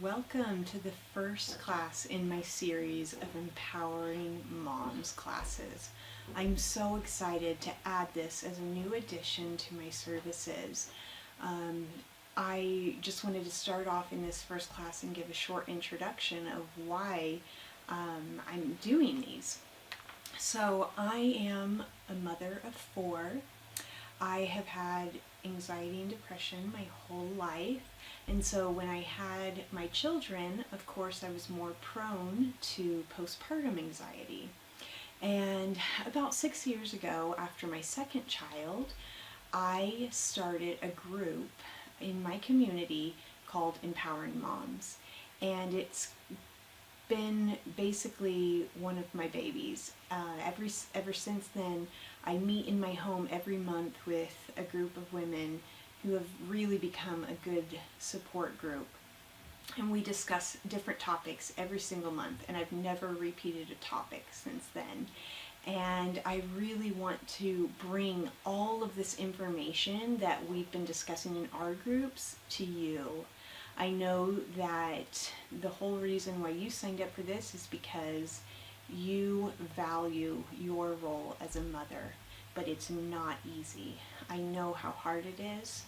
Welcome to the first class in my series of Empowering Moms classes. I'm so excited to add this as a new addition to my services. I just wanted to start off in this first class and give a short introduction of why I'm doing these. So I am a mother of 4. I have had anxiety and depression my whole life, and so when I had my children, of course, I was more prone to postpartum anxiety. And about 6 years ago, after my second child, I started a group in my community called Empowering Moms, and it's been basically one of my babies. Ever since then, I meet in my home every month with a group of women who have really become a good support group. And we discuss different topics every single month, and I've never repeated a topic since then. And I really want to bring all of this information that we've been discussing in our groups to you. I know that the whole reason why you signed up for this is because you value your role as a mother, but it's not easy. I know how hard it is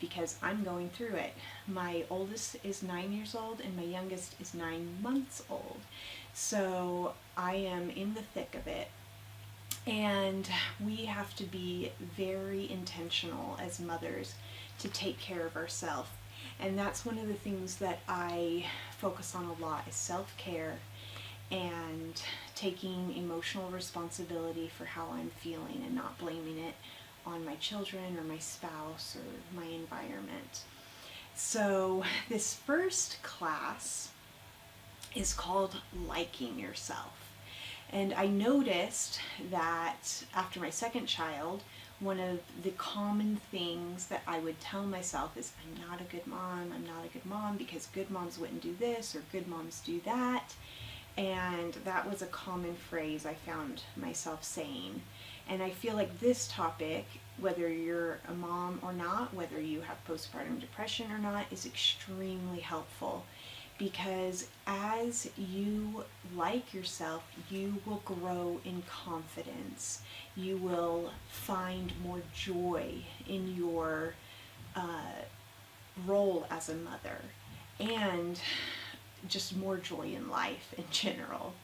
because I'm going through it. My oldest is 9 years old and my youngest is 9 months old. So I am in the thick of it. And we have to be very intentional as mothers to take care of ourselves. And that's one of the things that I focus on a lot is self-care and taking emotional responsibility for how I'm feeling and not blaming it on my children or my spouse or my environment. So this first class is called Liking Yourself. And I noticed that after my second child, one of the common things that I would tell myself is, I'm not a good mom because good moms wouldn't do this or good moms do that. And that was a common phrase I found myself saying. And I feel like this topic, whether you're a mom or not, whether you have postpartum depression or not, is extremely helpful. Because as you like yourself, you will grow in confidence. You will find more joy in your role as a mother, and just more joy in life in general.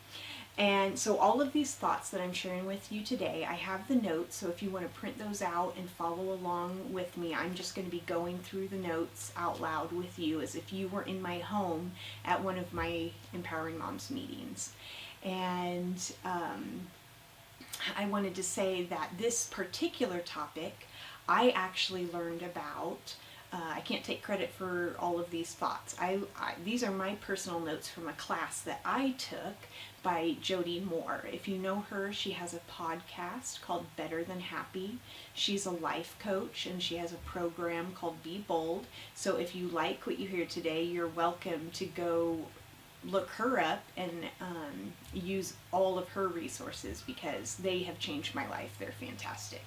And so all of these thoughts that I'm sharing with you today, I have the notes, so if you want to print those out and follow along with me, I'm just going to be going through the notes out loud with you as if you were in my home at one of my Empowering Moms meetings. And I wanted to say that this particular topic I actually learned about. I can't take credit for all of these thoughts. These are my personal notes from a class that I took by Jody Moore. If you know her, she has a podcast called Better Than Happy. She's a life coach and she has a program called Be Bold. So if you like what you hear today, you're welcome to go look her up and use all of her resources because they have changed my life. They're fantastic.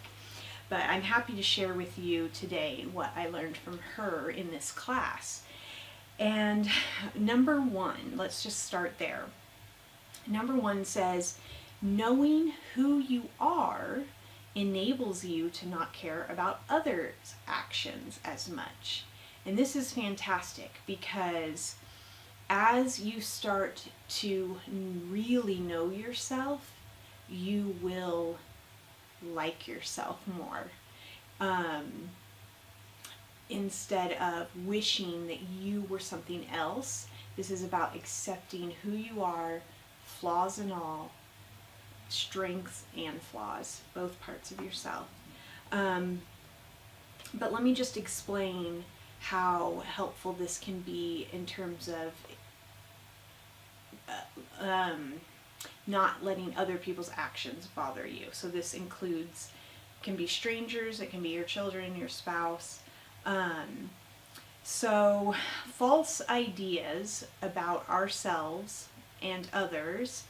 But I'm happy to share with you today what I learned from her in this class. And number 1, let's just start there. Number 1 says, knowing who you are enables you to not care about others' actions as much. And this is fantastic because as you start to really know yourself, you will like yourself more. Instead of wishing that you were something else, this is about accepting who you are, flaws and all, strengths and flaws, both parts of yourself. But let me just explain how helpful this can be in terms of not letting other people's actions bother you. So this includes, can be strangers, it can be your children, your spouse. So false ideas about ourselves and others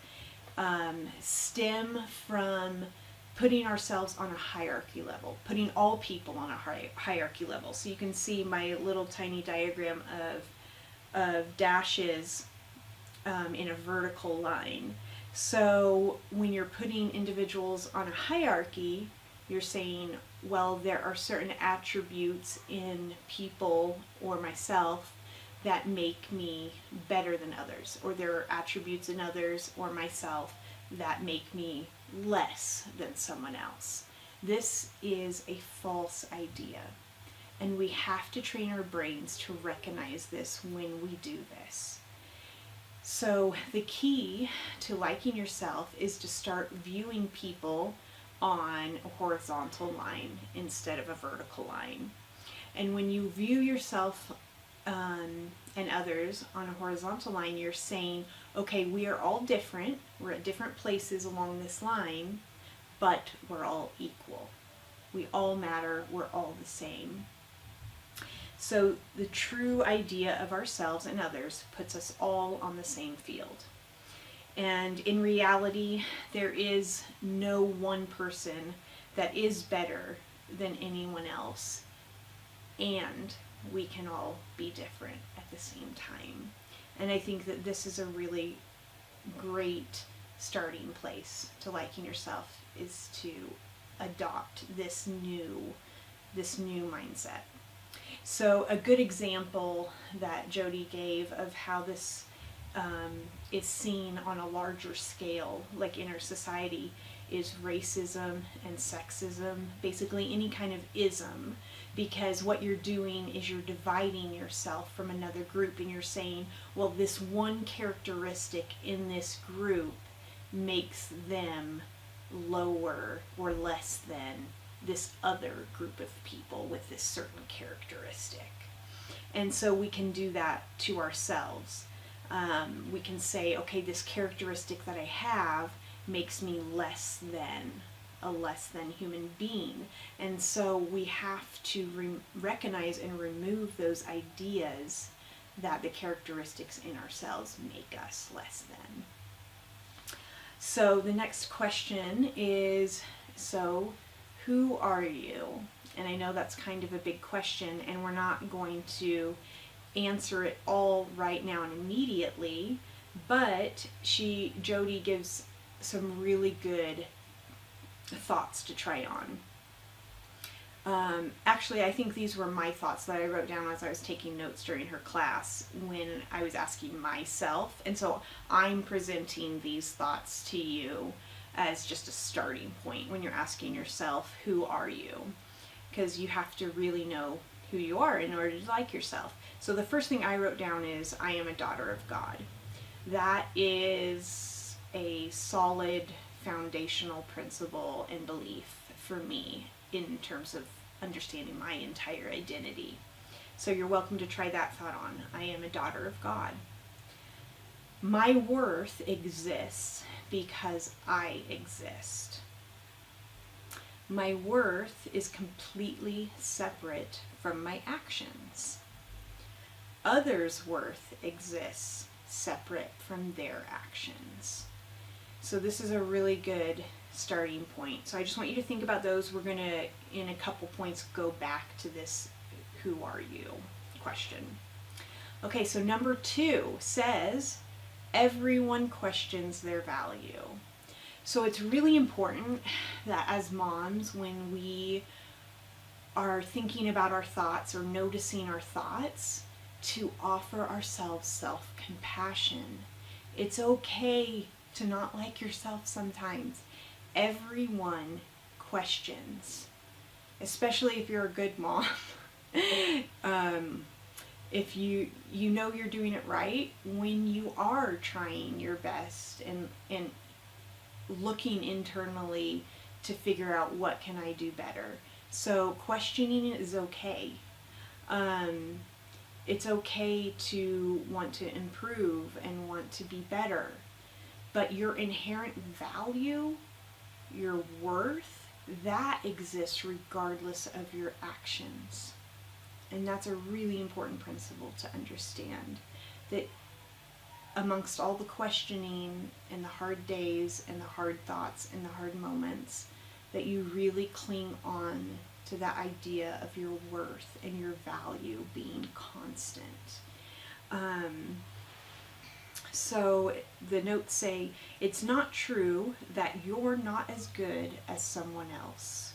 stem from putting ourselves on a hierarchy level, putting all people on a hierarchy level. So you can see my little tiny diagram of of dashes in a vertical line. So when you're putting individuals on a hierarchy, you're saying, well, there are certain attributes in people or myself that make me better than others, or there are attributes in others or myself that make me less than someone else. This is a false idea, and we have to train our brains to recognize this when we do this. So the key to liking yourself is to start viewing people on a horizontal line instead of a vertical line. And when you view yourself and others on a horizontal line, you're saying, okay, we are all different, we're at different places along this line, but we're all equal. We all matter, we're all the same. So the true idea of ourselves and others puts us all on the same field. And in reality, there is no one person that is better than anyone else. And we can all be different at the same time. And I think that this is a really great starting place to liking yourself, is to adopt this new mindset. So a good example that Jody gave of how this is seen on a larger scale, like in our society, is racism and sexism, basically any kind of ism, because what you're doing is you're dividing yourself from another group, and you're saying, well, this one characteristic in this group makes them lower or less than this other group of people with this certain characteristic. And so we can do that to ourselves. We can say, okay, this characteristic that I have makes me less than human being. And so we have to recognize and remove those ideas that the characteristics in ourselves make us less than. So the next question is, so who are you? And I know that's kind of a big question, and we're not going to answer it all right now and immediately, but Jody gives some really good thoughts to try on. Actually, I think these were my thoughts that I wrote down as I was taking notes during her class when I was asking myself. And so I'm presenting these thoughts to you as just a starting point when you're asking yourself, who are you? Because you have to really know who you are in order to like yourself. So the first thing I wrote down is, I am a daughter of God. That is a solid foundational principle and belief for me in terms of understanding my entire identity. So you're welcome to try that thought on. I am a daughter of God. My worth exists because I exist. My worth is completely separate from my actions. Others' worth exists separate from their actions. So this is a really good starting point. So I just want you to think about those. We're going to, in a couple points, go back to this who are you question. Okay, so number 2 says, everyone questions their value. So it's really important that as moms, when we are thinking about our thoughts or noticing our thoughts, to offer ourselves self-compassion. It's okay to not like yourself sometimes. Everyone questions, especially if you're a good mom. If you know you're doing it right, when you are trying your best and looking internally to figure out what can I do better. So questioning is okay. It's okay to want to improve and want to be better. But your inherent value, your worth, that exists regardless of your actions. And that's a really important principle to understand. That amongst all the questioning and the hard days and the hard thoughts and the hard moments, that you really cling on to that idea of your worth and your value being constant. So the notes say, it's not true that you're not as good as someone else.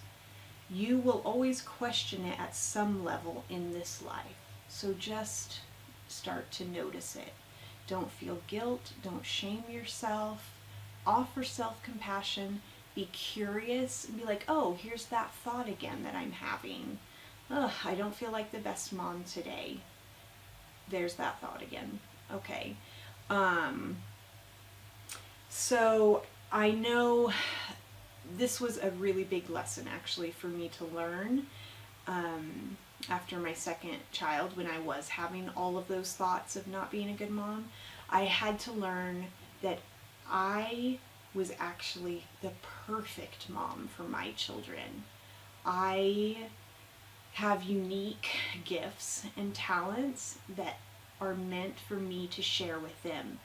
You will always question it at some level in this life. So just start to notice it. Don't feel guilt. Don't shame yourself. Offer self-compassion. Be curious and be like, oh, here's that thought again that I'm having. Ugh, I don't feel like the best mom today. There's that thought again. Okay. So I know this was a really big lesson actually for me to learn after my second child, when I was having all of those thoughts of not being a good mom. I had to learn that I was actually the perfect mom for my children. I have unique gifts and talents that are meant for me to share with them.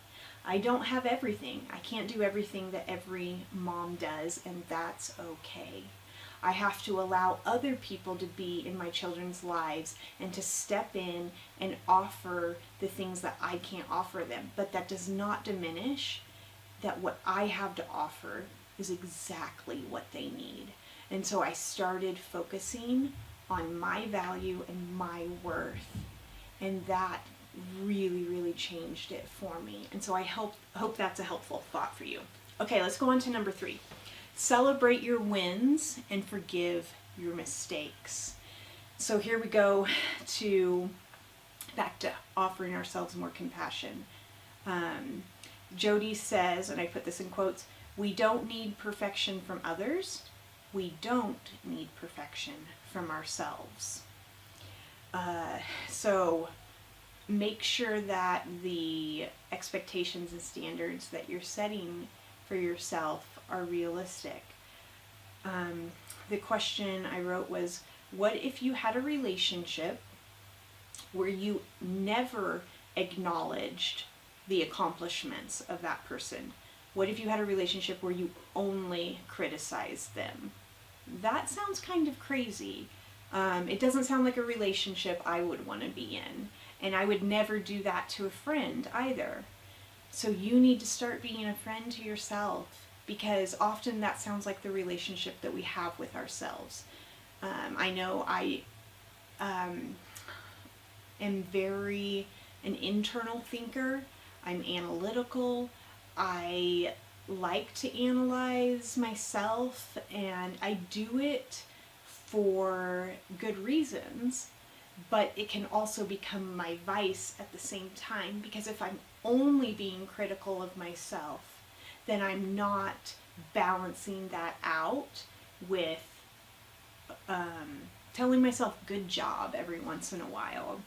I don't have everything. I can't do everything that every mom does, and that's okay. I have to allow other people to be in my children's lives and to step in and offer the things that I can't offer them. But that does not diminish that what I have to offer is exactly what they need. And so I started focusing on my value and my worth, and that really, really changed it for me. And so I hope that's a helpful thought for you. Okay, let's go on to number 3. Celebrate your wins and forgive your mistakes. So here we go back to offering ourselves more compassion. Jody says, and I put this in quotes, we don't need perfection from others. We don't need perfection from ourselves. So make sure that the expectations and standards that you're setting for yourself are realistic. The question I wrote was, what if you had a relationship where you never acknowledged the accomplishments of that person? What if you had a relationship where you only criticized them? That sounds kind of crazy. It doesn't sound like a relationship I would want to be in. And I would never do that to a friend either. So you need to start being a friend to yourself, because often that sounds like the relationship that we have with ourselves. I know I am very an internal thinker. I'm analytical. I like to analyze myself, and I do it for good reasons, but it can also become my vice at the same time, because if I'm only being critical of myself, then I'm not balancing that out with telling myself good job every once in a while.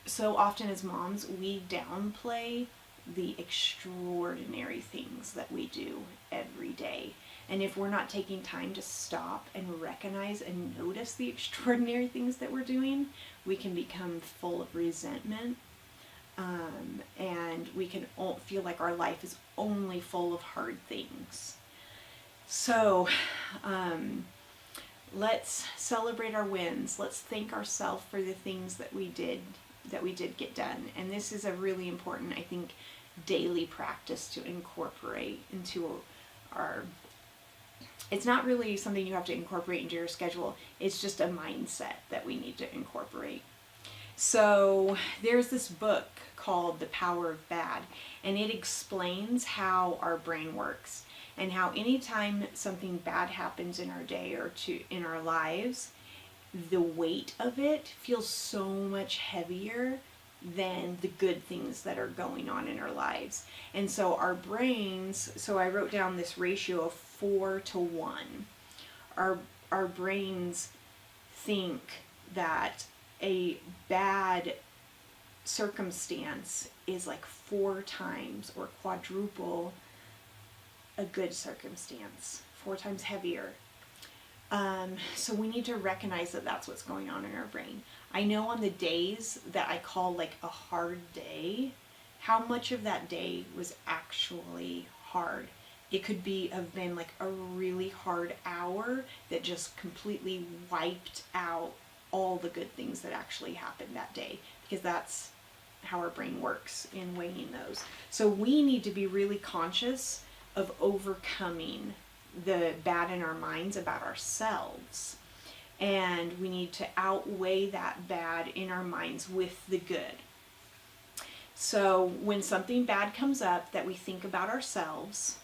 So often as moms, we downplay the extraordinary things that we do every day. And if we're not taking time to stop and recognize and notice the extraordinary things that we're doing, we can become full of resentment. And we can feel like our life is only full of hard things. So let's celebrate our wins. Let's thank ourselves for the things that we did get done. And this is a really important, I think, daily practice to incorporate into our... It's not really something you have to incorporate into your schedule. It's just a mindset that we need to incorporate. So there's this book called The Power of Bad, and it explains how our brain works and how anytime something bad happens in our day or in our lives, the weight of it feels so much heavier than the good things that are going on in our lives. And so our brains, so I wrote down this ratio of 4-1. Our brains think that a bad circumstance is like 4 times or quadruple a good circumstance, 4 times heavier. So we need to recognize that that's what's going on in our brain. I know on the days that I call like a hard day, how much of that day was actually hard. It could have been like a really hard hour that just completely wiped out all the good things that actually happened that day. because that's how our brain works in weighing those. So we need to be really conscious of overcoming the bad in our minds about ourselves. And we need to outweigh that bad in our minds with the good. So when something bad comes up that we think about ourselves,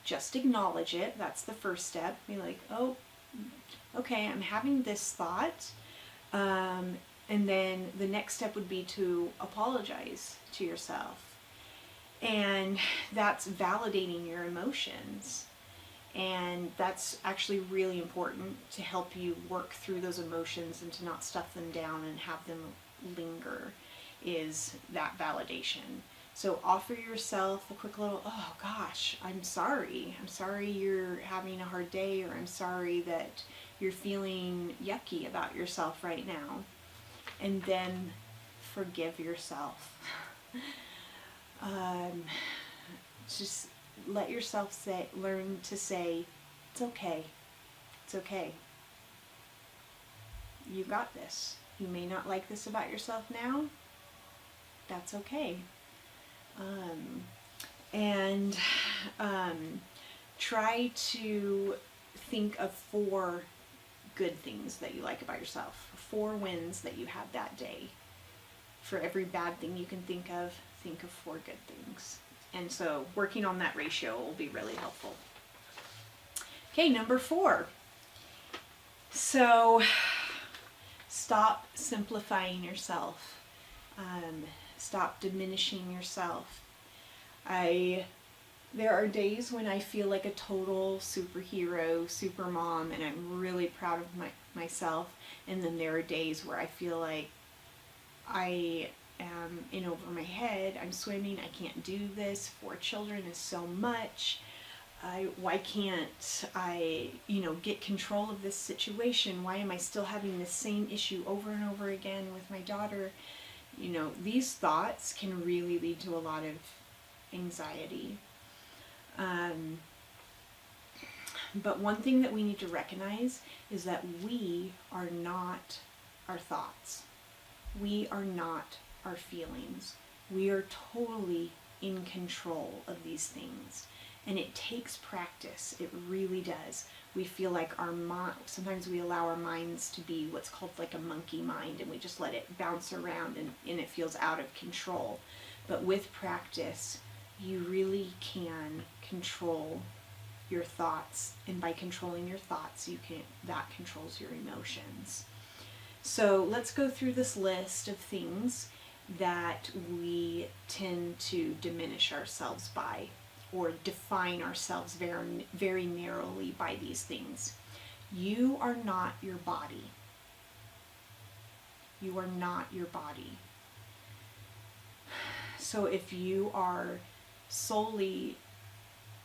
just acknowledge it. That's the first step. Be like, oh, okay, I'm having this thought. And then the next step would be to apologize to yourself. And that's validating your emotions. And that's actually really important to help you work through those emotions and to not stuff them down and have them linger, is that validation. So offer yourself a quick little, oh gosh, I'm sorry. I'm sorry you're having a hard day, or I'm sorry that you're feeling yucky about yourself right now. And then forgive yourself. Just let yourself learn to say, it's okay. It's okay. You got this. You may not like this about yourself now. That's okay. Try to think of 4 good things that you like about yourself. 4 wins that you had that day. For every bad thing you can think of 4 good things. And so working on that ratio will be really helpful. Okay, number 4. So stop simplifying yourself. Stop diminishing yourself. There are days when I feel like a total superhero, supermom, and I'm really proud of myself. And then there are days where I feel like I am in over my head. I'm swimming. I can't do this. 4 children is so much. Why can't I, get control of this situation? Why am I still having the same issue over and over again with my daughter? These thoughts can really lead to a lot of anxiety. But one thing that we need to recognize is that we are not our thoughts. We are not our feelings. We are totally in control of these things. And it takes practice. It really does. We feel like sometimes we allow our minds to be what's called like a monkey mind, and we just let it bounce around and it feels out of control. But with practice, you really can control your thoughts, and by controlling your thoughts, that controls your emotions. So let's go through this list of things that we tend to diminish ourselves by, or define ourselves very, very narrowly by these things. You are not your body. You are not your body. So if you are solely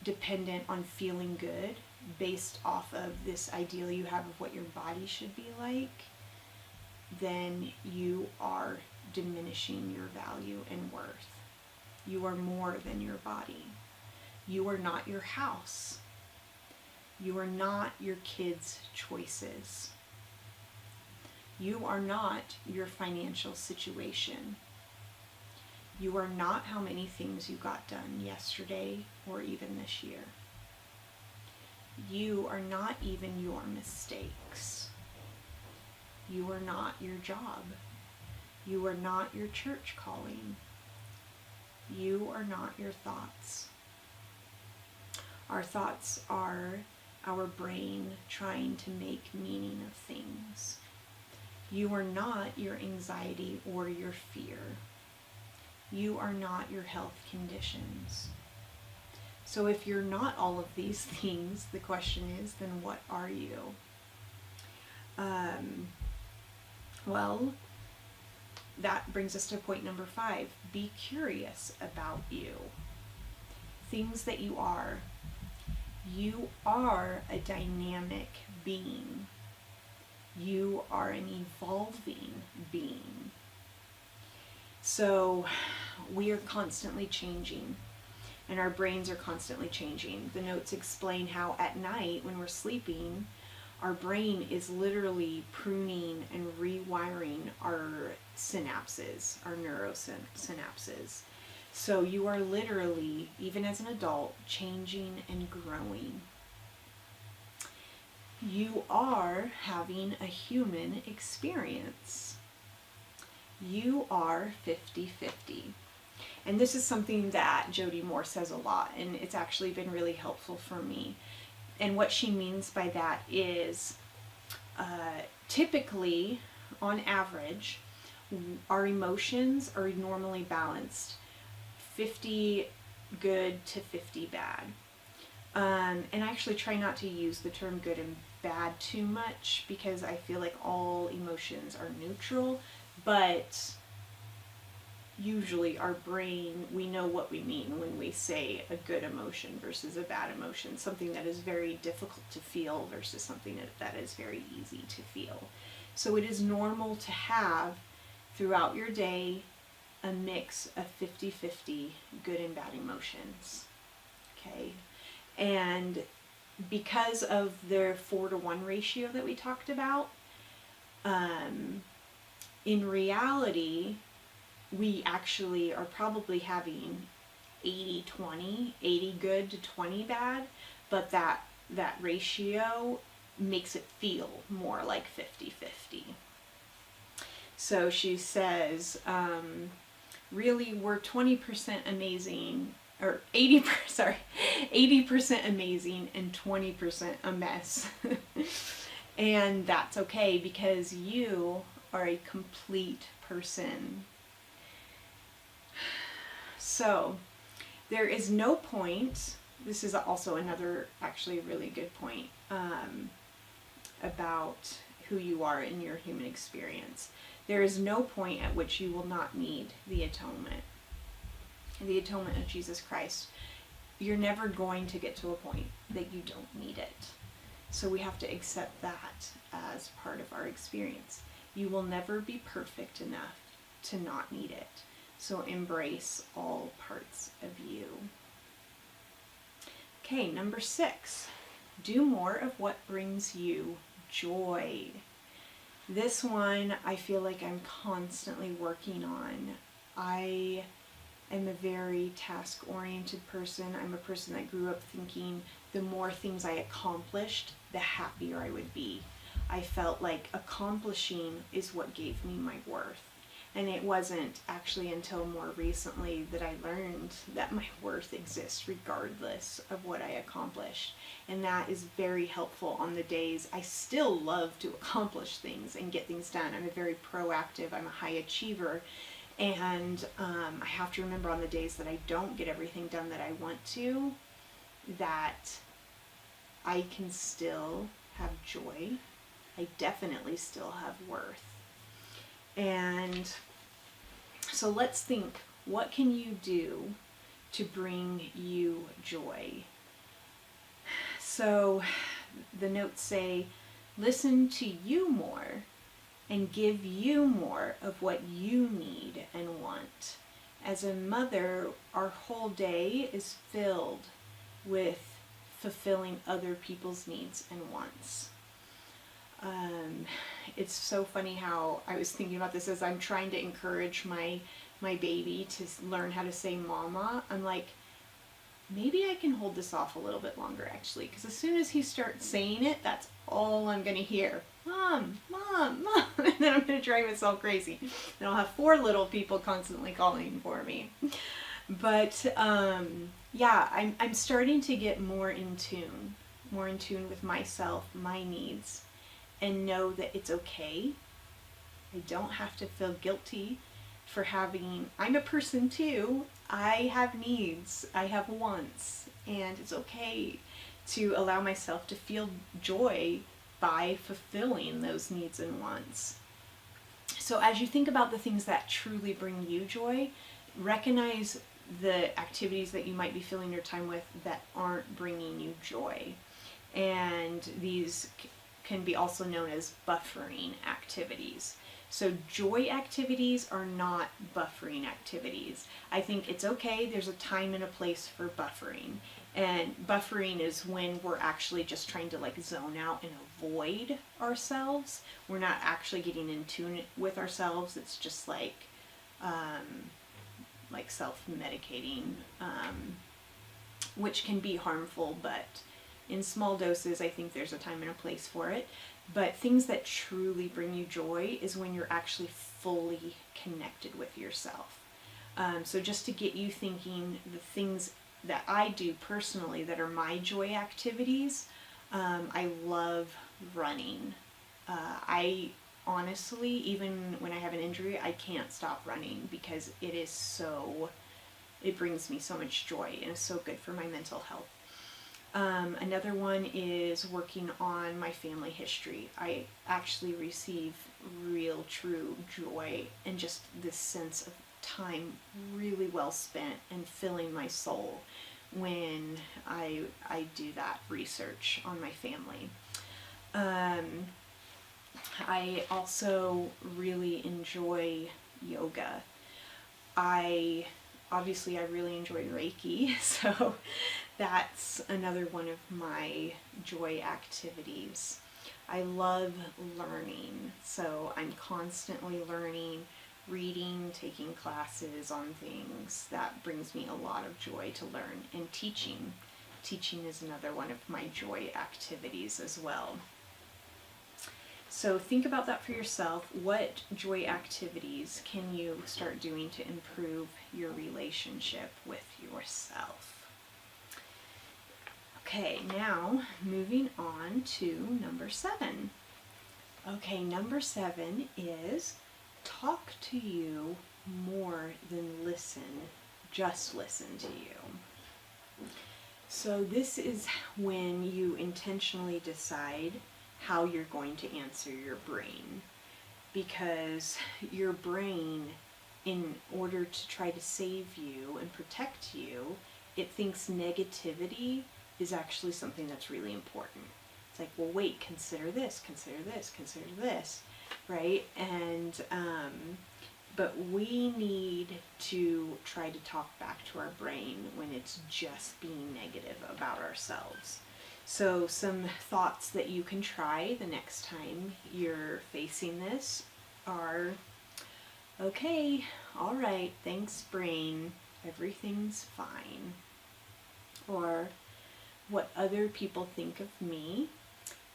dependent on feeling good based off of this ideal you have of what your body should be like, then you are diminishing your value and worth. You are more than your body. You are not your house. You are not your kids' choices. You are not your financial situation. You are not how many things you got done yesterday or even this year. You are not even your mistakes. You are not your job. You are not your church calling. You are not your thoughts. Our thoughts are our brain trying to make meaning of things. You are not your anxiety or your fear. You are not your health conditions. So if you're not all of these things, the question is, then what are you? Well, that brings us to point number 5. Be curious about you. Things that you are. You are a dynamic being. You are an evolving being. So we are constantly changing, and our brains are constantly changing. The notes explain how at night when we're sleeping, our brain is literally pruning and rewiring our synapses, our neurosynapses. So you are literally, even as an adult, changing and growing. You are having a human experience. You are 50-50. And this is something that Jody Moore says a lot, and it's actually been really helpful for me. And what she means by that is typically, on average, our emotions are normally balanced 50 good to 50 bad. And I actually try not to use the term good and bad too much because I feel like all emotions are neutral, but usually our brain, we know what we mean when we say a good emotion versus a bad emotion, something that is very difficult to feel versus something that is very easy to feel. So it is normal to have throughout your day a mix of 50-50 good and bad emotions. Okay? And because of the 4-to-1 ratio that we talked about, in reality, we actually are probably having 80-20, 80 good to 20 bad, but that ratio makes it feel more like 50-50. So she says, really, we're 20% amazing, or 80% amazing and 20% a mess. And that's okay because you are a complete person. So there is no point, this is also another actually really good point about who you are in your human experience. There is no point at which you will not need the atonement of Jesus Christ. You're never going to get to a point that you don't need it. So we have to accept that as part of our experience. You will never be perfect enough to not need it. So embrace all parts of you. Okay, number 6. Do more of what brings you joy. This one I feel like I'm constantly working on. I am a very task-oriented person. I'm a person that grew up thinking the more things I accomplished, the happier I would be. I felt like accomplishing is what gave me my worth. And it wasn't actually until more recently that I learned that my worth exists regardless of what I accomplished. And that is very helpful on the days I still love to accomplish things and get things done. I'm a very proactive, I'm a high achiever. And I have to remember on the days that I don't get everything done that I want to, that I can still have joy. I definitely still have worth. And so let's think, what can you do to bring you joy? So the notes say, listen to you more and give you more of what you need and want. As a mother, our whole day is filled with fulfilling other people's needs and wants. It's so funny how I was thinking about this as I'm trying to encourage my baby to learn how to say mama. I'm like, maybe I can hold this off a little bit longer actually, because as soon as he starts saying it, that's all I'm going to hear. Mom, mom, mom. And then I'm going to drive myself crazy. And I'll have 4 little people constantly calling for me. But yeah, I'm starting to get more in tune with myself, my needs, and know that it's okay. I don't have to feel guilty for I'm a person too. I have needs, I have wants, and it's okay to allow myself to feel joy by fulfilling those needs and wants. So as you think about the things that truly bring you joy, recognize the activities that you might be filling your time with that aren't bringing you joy. And these can be also known as buffering activities. So joy activities are not buffering activities. I think it's okay, there's a time and a place for buffering. And buffering is when we're actually just trying to like zone out and avoid ourselves. We're not actually getting in tune with ourselves. It's just like self-medicating, which can be harmful, but in small doses, I think there's a time and a place for it. But things that truly bring you joy is when you're actually fully connected with yourself. So just to get you thinking, the things that I do personally that are my joy activities, I love running. I honestly, even when I have an injury, I can't stop running because it brings me so much joy and it's so good for my mental health. Another one is working on my family history. I actually receive real, true joy and just this sense of time really well spent and filling my soul when I do that research on my family. I also really enjoy yoga. I really enjoy Reiki, so that's another one of my joy activities. I love learning, so I'm constantly learning, reading, taking classes on things. That brings me a lot of joy to learn. And teaching. Teaching is another one of my joy activities as well. So think about that for yourself. What joy activities can you start doing to improve your relationship with yourself? Okay, now moving on to number 7. Okay, number 7 is talk to you more than listen. Just listen to you. So this is when you intentionally decide how you're going to answer your brain, because your brain, in order to try to save you and protect you, it thinks negativity is actually something that's really important. It's like, well, wait, consider this, consider this, consider this, right? And but we need to try to talk back to our brain when it's just being negative about ourselves. So some thoughts that you can try the next time you're facing this are, okay, all right, thanks brain, everything's fine. Or, what other people think of me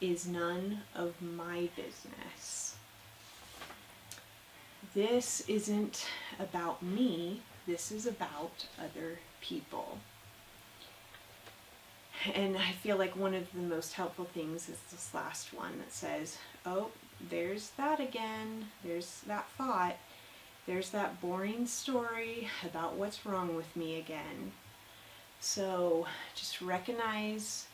is none of my business. This isn't about me, this is about other people. And I feel like one of the most helpful things is this last one that says, oh, there's that again, there's that thought, there's that boring story about what's wrong with me again. So just recognize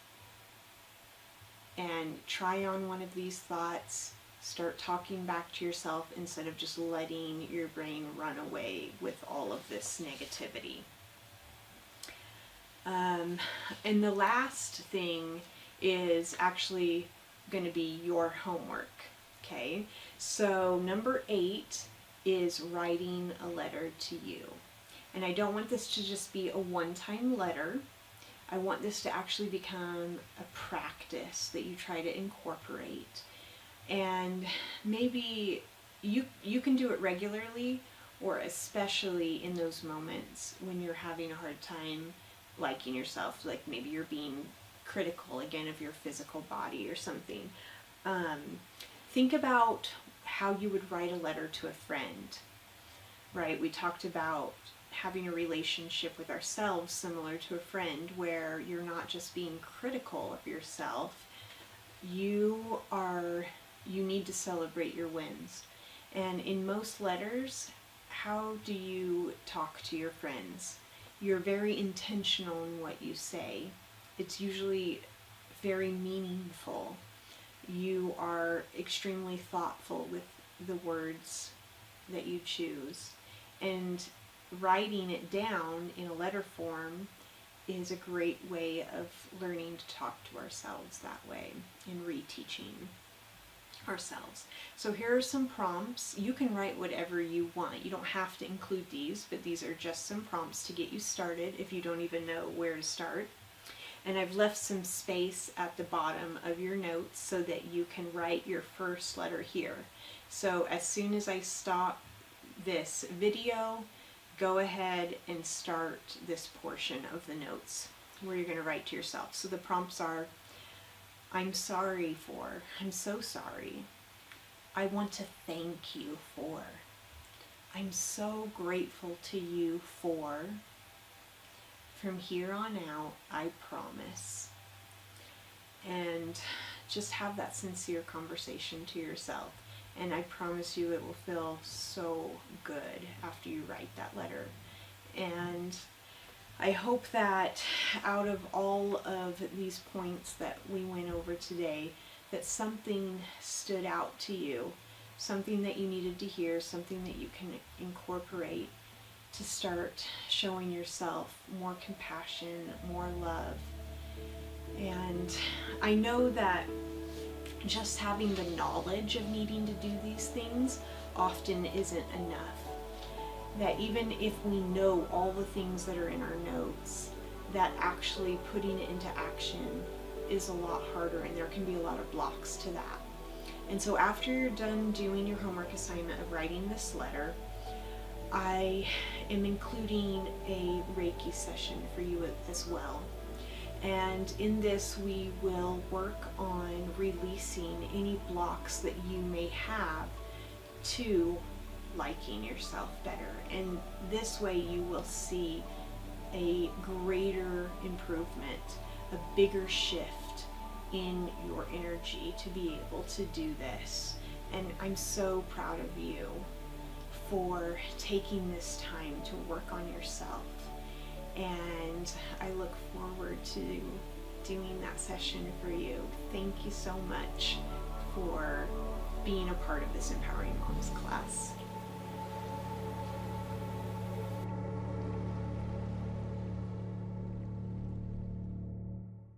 and try on one of these thoughts. Start talking back to yourself instead of just letting your brain run away with all of this negativity. And the last thing is actually going to be your homework. Okay, so number 8 is writing a letter to you. And I don't want this to just be a one-time letter. I want this to actually become a practice that you try to incorporate. And maybe you can do it regularly, or especially in those moments when you're having a hard time liking yourself, like maybe you're being critical again of your physical body or something. Think about how you would write a letter to a friend, right? We talked about having a relationship with ourselves similar to a friend, where you're not just being critical of yourself, you need to celebrate your wins. And in most letters, how do you talk to your friends? You're very intentional in what you say. It's usually very meaningful. You are extremely thoughtful with the words that you choose. And writing it down in a letter form is a great way of learning to talk to ourselves that way and reteaching ourselves. So here are some prompts. You can write whatever you want. You don't have to include these, but these are just some prompts to get you started if you don't even know where to start. And I've left some space at the bottom of your notes so that you can write your first letter here. So as soon as I stop this video, go ahead and start this portion of the notes where you're going to write to yourself. So the prompts are, I'm sorry for, I'm so sorry. I want to thank you for. I'm so grateful to you for. From here on out, I promise. And just have that sincere conversation to yourself. And I promise you it will feel so good after you write that letter. And I hope that out of all of these points that we went over today, that something stood out to you, something that you needed to hear, something that you can incorporate to start showing yourself more compassion, more love. And I know that just having the knowledge of needing to do these things often isn't enough. That even if we know all the things that are in our notes, that actually putting it into action is a lot harder, and there can be a lot of blocks to that. And so after you're done doing your homework assignment of writing this letter, I am including a Reiki session for you as well. And in this, we will work on releasing any blocks that you may have to liking yourself better. And this way you will see a greater improvement, a bigger shift in your energy to be able to do this. And I'm so proud of you for taking this time to work on yourself. And I look forward to doing that session for you. Thank you so much for being a part of this Empowering Moms class.